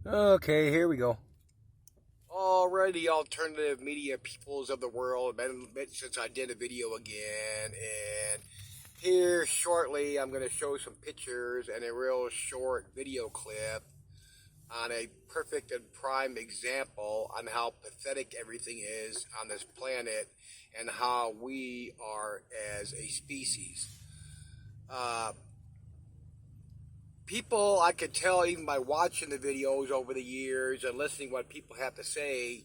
Okay, here we go. Alrighty, alternative media peoples of the world. Been a bit since I did a video again, and here shortly I'm going to show some pictures and a real short video clip on a perfect and prime example on how pathetic everything is on this planet and how we are as a species. Uh, People, I could tell even by watching the videos over the years and listening to what people have to say,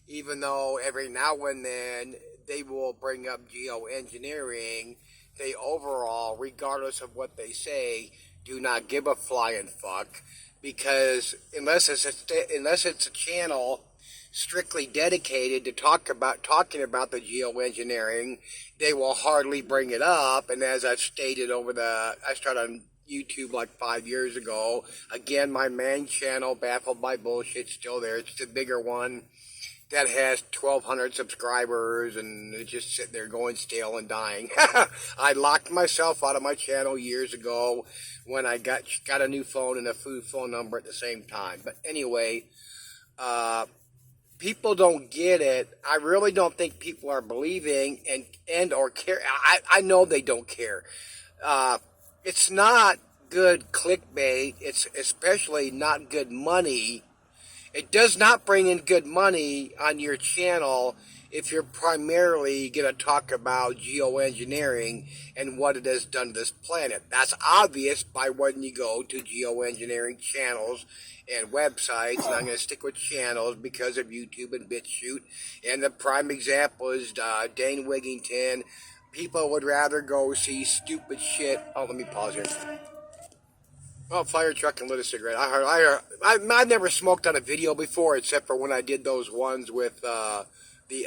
even though every now and then they will bring up geoengineering, they overall, regardless of what they say, do not give a flying fuck, because unless it's a channel strictly dedicated to talking about the geoengineering, they will hardly bring it up. And as I've stated I started on YouTube like 5 years ago. Again, my main channel, Baffled by Bullshit, still there. It's the bigger one that has 1,200 subscribers, and it's just sitting there going stale and dying. I locked myself out of my channel years ago when I got a new phone and a food phone number at the same time. But anyway, people don't get it. I really don't think people are believing and or care. I know they don't care. It's not good clickbait. It's especially not good money. It does not bring in good money on your channel if you're primarily going to talk about geoengineering and what it has done to this planet. That's obvious by when you go to geoengineering channels and websites, and I'm going to stick with channels because of YouTube and BitChute. And the prime example is Dane Wigington. People would rather go see stupid shit. Oh, let me pause here. Oh, fire truck and lit a cigarette. I've never smoked on a video before, except for when I did those ones with the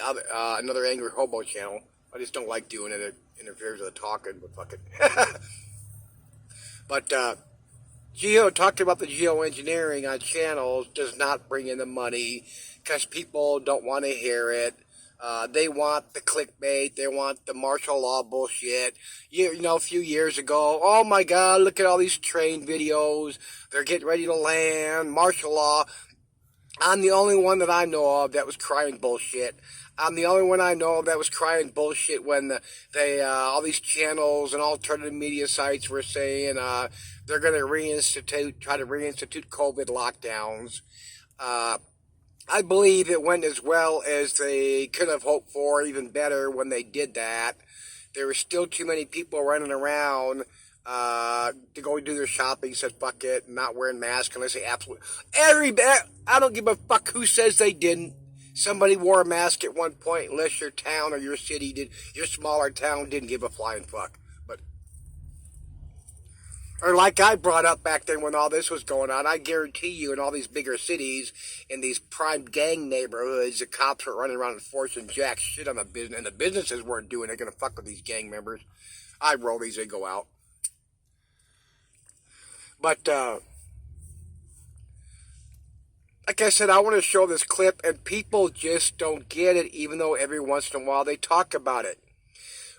other another angry hobo channel. I just don't like doing it. It interferes with the talking, but fuck it. But talking about the geoengineering on channels does not bring in the money because people don't want to hear it. They want the clickbait. They want the martial law bullshit. You know, a few years ago, oh my God, look at all these train videos. They're getting ready to land. Martial law. I'm the only one that I know of that was crying bullshit. I'm the only one I know of that was crying bullshit when all these channels and alternative media sites were saying they're going to try to reinstitute COVID lockdowns. I believe it went as well as they could have hoped for, even better when they did that. There were still too many people running around to go do their shopping, said fuck it, not wearing masks unless they absolutely... I don't give a fuck who says they didn't. Somebody wore a mask at one point, unless your town or your city did, your smaller town didn't give a flying fuck. But or like I brought up back then when all this was going on, I guarantee you in all these bigger cities, in these prime gang neighborhoods, the cops were running around enforcing jack shit on the business, and the businesses weren't doing it, gonna fuck with these gang members. I roll these, they go out. But, like I said, I want to show this clip, and people just don't get it, even though every once in a while they talk about it.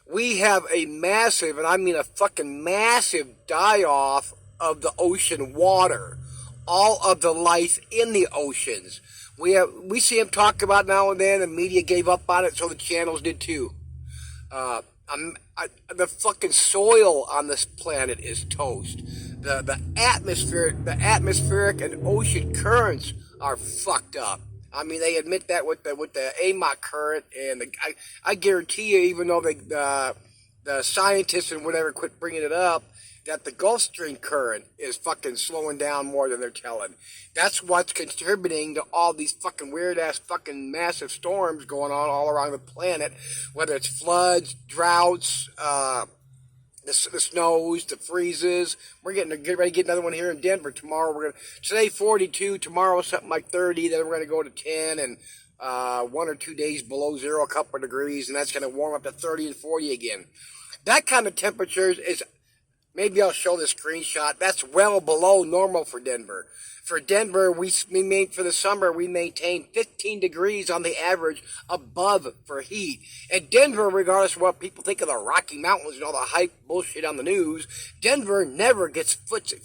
We have a massive, and I mean a fucking massive die-off of the ocean water. All of the life in the oceans. We see them talk about now and then, the media gave up on it, so the channels did too. Uh, the fucking soil on this planet is toast. The atmospheric and ocean currents are fucked up. I mean, they admit that with the AMOC current, and I guarantee you, even though the scientists and whatever quit bringing it up, that the Gulf Stream current is fucking slowing down more than they're telling. That's what's contributing to all these fucking weird-ass fucking massive storms going on all around the planet, whether it's floods, droughts, the snows, the freezes. We're getting ready to get another one here in Denver tomorrow. Today 42, tomorrow something like 30, then we're going to go to 10, and 1 or 2 days below zero, a couple of degrees, and that's going to warm up to 30 and 40 again. That kind of temperatures is Maybe I'll show the screenshot. That's well below normal for Denver. For Denver, for the summer, we maintain 15 degrees on the average above for heat. And Denver, regardless of what people think of the Rocky Mountains and all the hype bullshit on the news, Denver never gets foot and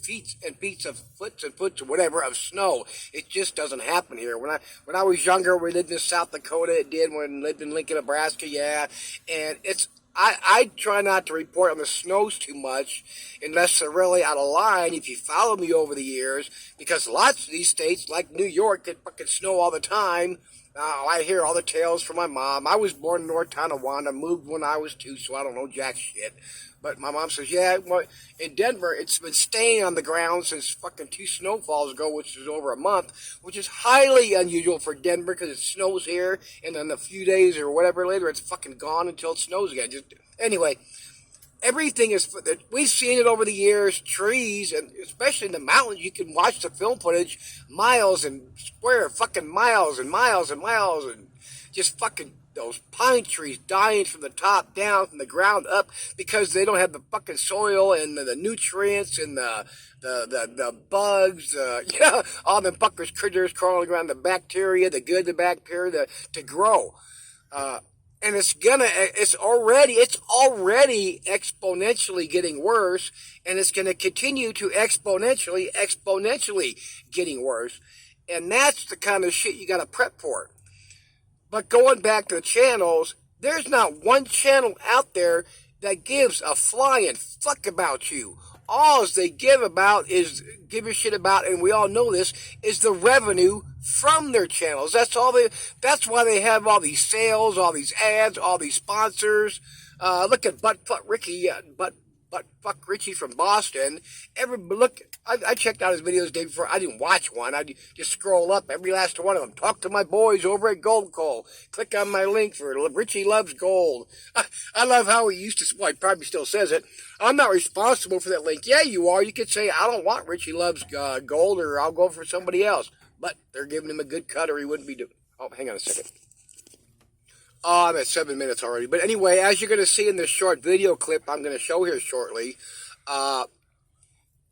whatever of snow. It just doesn't happen here. When I was younger, we lived in South Dakota. It did. When I lived in Lincoln, Nebraska, yeah. And I try not to report on the snows too much unless they're really out of line. If you follow me over the years, because lots of these states, like New York, get fucking snow all the time. I hear all the tales from my mom. I was born in North Tonawanda, moved when I was 2, so I don't know jack shit. But my mom says, yeah, well, in Denver, it's been staying on the ground since fucking 2 snowfalls ago, which is over a month, which is highly unusual for Denver because it snows here, and then a few days or whatever later, it's fucking gone until it snows again. Anyway, everything is, we've seen it over the years, trees, and especially in the mountains, you can watch the film footage, miles and fucking miles and miles and miles, and just fucking those pine trees dying from the top down, from the ground up, because they don't have the fucking soil and the nutrients and the bugs, all the fuckers, critters crawling around, the bacteria, the bacteria to grow. And it's already exponentially getting worse, and it's going to continue to exponentially getting worse. And that's the kind of shit you got to prep for. But going back to the channels, there's not one channel out there that gives a flying fuck about you. All they give a shit about, and we all know this, is the revenue from their channels. That's why they have all these sales, all these ads, all these sponsors. Look at Buttfuck Richie from Boston. I checked out his videos the day before. I didn't watch one. I just scroll up every last one of them. Talk to my boys over at Gold Coal. Click on my link for Richie Loves Gold. I love how he used to, well, he probably still says it. I'm not responsible for that link. Yeah, you are. You could say, I don't want Richie Loves Gold, or I'll go for somebody else. But they're giving him a good cut, or he wouldn't be doing. Oh, hang on a second. Oh, I'm at 7 minutes already. But anyway, as you're going to see in this short video clip I'm going to show here shortly,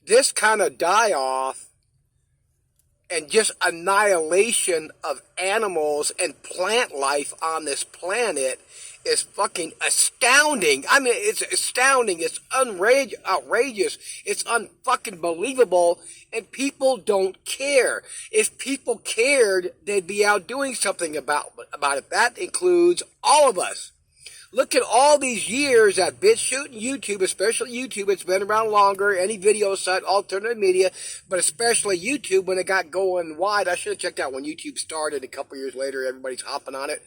this kind of die-off and just annihilation of animals and plant life on this planet is fucking astounding. I mean, it's astounding. It's outrageous. It's unfucking believable. And people don't care. If people cared, they'd be out doing something about it. That includes all of us. Look at all these years that BitChute and YouTube, especially YouTube, it's been around longer, any video site, alternative media, but especially YouTube when it got going wide. I should have checked out when YouTube started. A couple years later, everybody's hopping on it.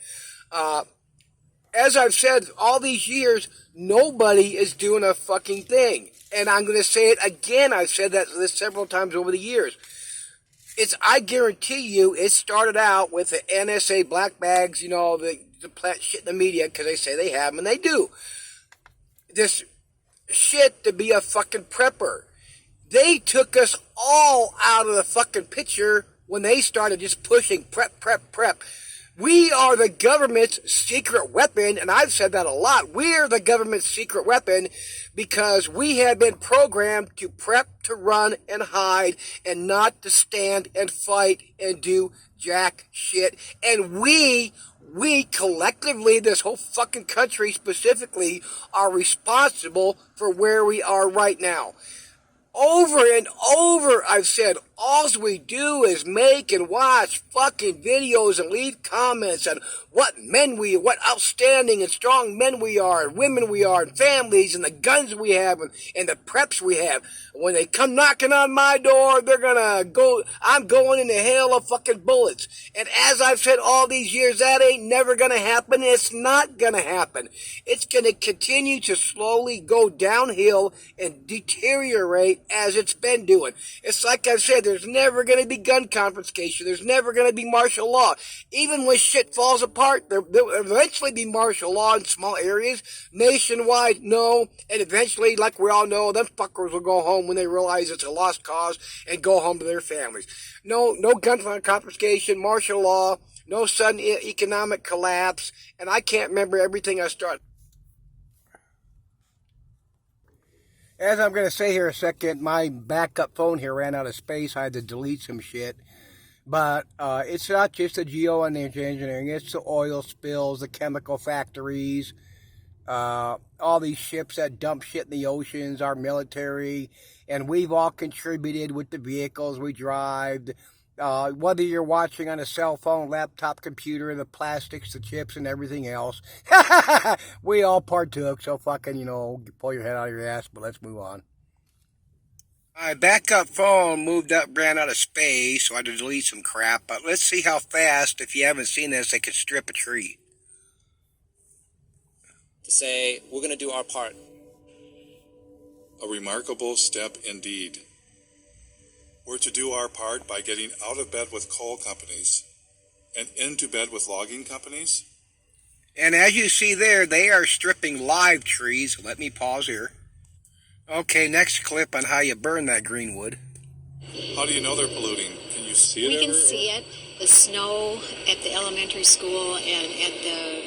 As I've said all these years, nobody is doing a fucking thing. And I'm going to say it again. I've said this several times over the years. I guarantee you, it started out with the NSA black bags, the plant shit in the media, because they say they have them, and they do. This shit to be a fucking prepper. They took us all out of the fucking picture when they started just pushing prep. We are the government's secret weapon, and I've said that a lot. We're the government's secret weapon because we have been programmed to prep, to run, and hide, and not to stand and fight and do jack shit. And we collectively, this whole fucking country specifically, are responsible for where we are right now. Over and over, I've said, all we do is make and watch fucking videos and leave comments on what outstanding and strong men we are, and women we are, and families, and the guns we have, and the preps we have. When they come knocking on my door, I'm going in the hail of fucking bullets. And as I've said all these years, that ain't never gonna happen. It's not gonna happen. It's gonna continue to slowly go downhill and deteriorate as it's been doing. It's like I've said, there's never going to be gun confiscation. There's never going to be martial law. Even when shit falls apart, there'll eventually be martial law in small areas. Nationwide, no. And eventually, like we all know, them fuckers will go home when they realize it's a lost cause and go home to their families. No gun confiscation, martial law, no sudden economic collapse. And I can't remember everything I started. As I'm going to say here a second, my backup phone here ran out of space. I had to delete some shit. But it's not just the geo and the engineering, it's the oil spills, the chemical factories, all these ships that dump shit in the oceans, our military, and we've all contributed with the vehicles we drive. Whether you're watching on a cell phone, laptop, computer, the plastics, the chips, and everything else, we all partook. So fucking, pull your head out of your ass. But let's move on. My backup phone moved up, ran out of space, so I had to delete some crap. But let's see how fast, if you haven't seen this, they could strip a tree. To say, we're going to do our part. A remarkable step indeed. We're to do our part by getting out of bed with coal companies and into bed with logging companies. And as you see there, they are stripping live trees. Let me pause here. Okay, next clip on how you burn that green wood. How do you know they're polluting? Can you see it? We can see it. The snow at the elementary school and at the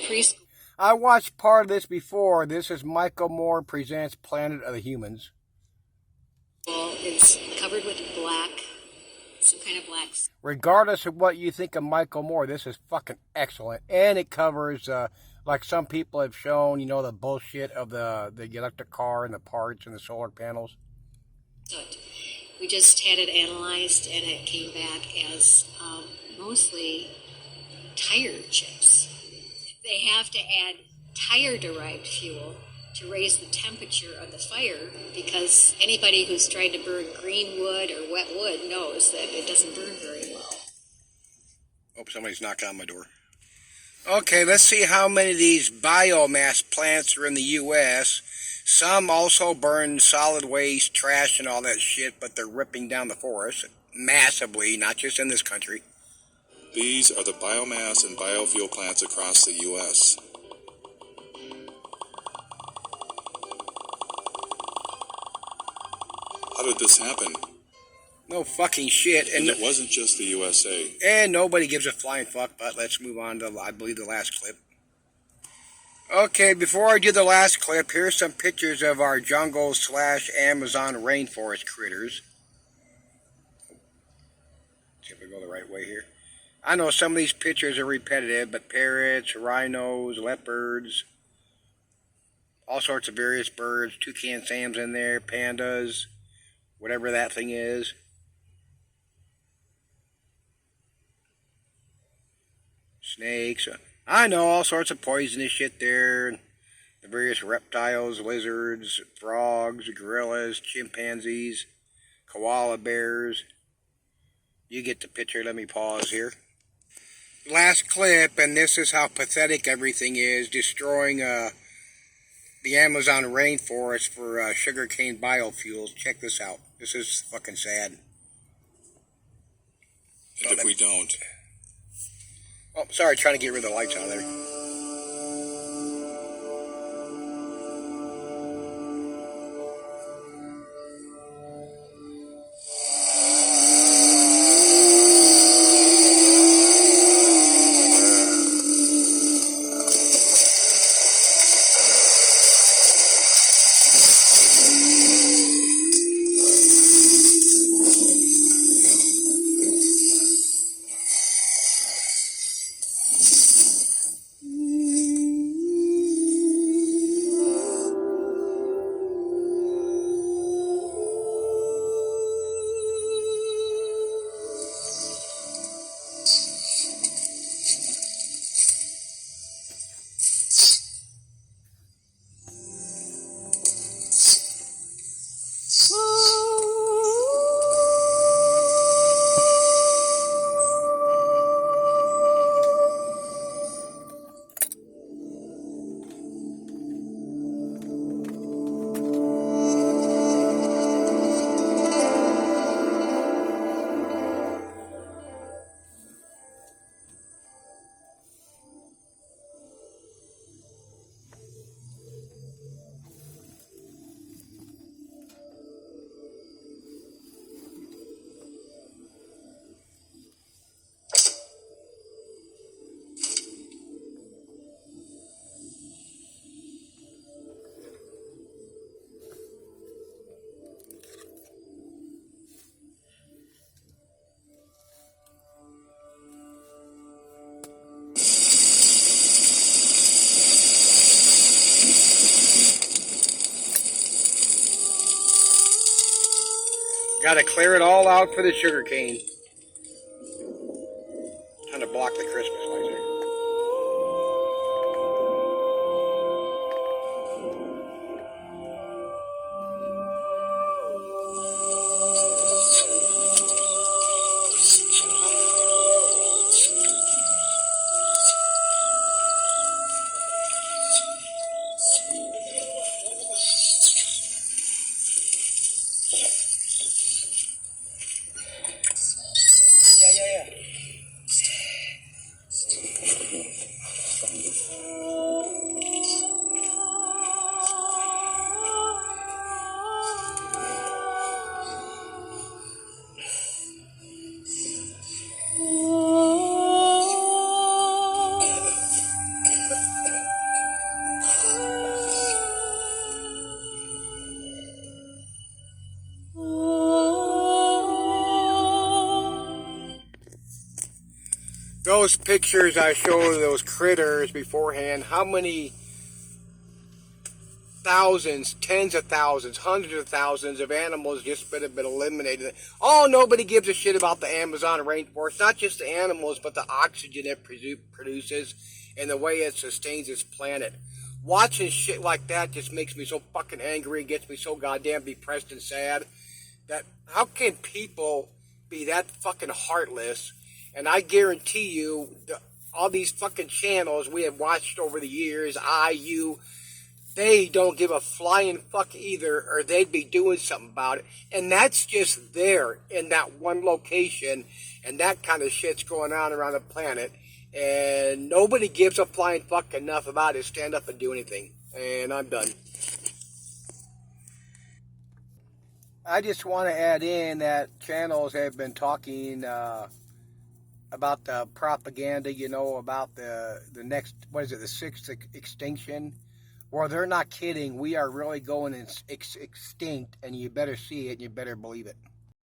preschool. I watched part of this before. This is Michael Moore Presents Planet of the Humans. It's covered with black, some kind of black. Regardless of what you think of Michael Moore, this is fucking excellent. And it covers, like some people have shown, the bullshit of the electric car and the parts and the solar panels. We just had it analyzed and it came back as mostly tire chips. They have to add tire-derived fuel to raise the temperature of the fire because anybody who's tried to burn green wood or wet wood knows that it doesn't burn very well. Oh, somebody's knocking on my door. Okay, let's see how many of these biomass plants are in the U.S. Some also burn solid waste, trash, and all that shit, but they're ripping down the forest massively, not just in this country. These are the biomass and biofuel plants across the U.S. How did this happen? No fucking shit. And it wasn't just the USA. And nobody gives a flying fuck, but let's move on to, I believe, the last clip. Okay, before I do the last clip, here's some pictures of our jungle / Amazon rainforest critters. See if we go the right way here. I know some of these pictures are repetitive, but parrots, rhinos, leopards, all sorts of various birds, toucan Sam's in there, pandas, whatever that thing is. Snakes. I know all sorts of poisonous shit there. The various reptiles, lizards, frogs, gorillas, chimpanzees, koala bears. You get the picture. Let me pause here. Last clip, and this is how pathetic everything is, destroying the Amazon rainforest for sugarcane biofuels. Check this out. This is fucking sad. And if we don't... Oh, sorry, trying to get rid of the lights out of there. Got to clear it all out for the sugar cane. Trying to block the Christmas lights here. Yeah. Those pictures I showed of those critters beforehand, how many thousands, tens of thousands, hundreds of thousands of animals just been eliminated. Oh, nobody gives a shit about the Amazon rainforest. Not just the animals, but the oxygen it produces and the way it sustains this planet. Watching shit like that just makes me so fucking angry and gets me so goddamn depressed and sad. That how can people be that fucking heartless? And I guarantee you, all these fucking channels we have watched over the years, they don't give a flying fuck either, or they'd be doing something about it. And that's just there in that one location, and that kind of shit's going on around the planet. And nobody gives a flying fuck enough about it to stand up and do anything. And I'm done. I just want to add in that channels have been talking about the propaganda, about the next, what is it, the sixth extinction. Well, they're not kidding. We are really going extinct, and you better see it, and you better believe it.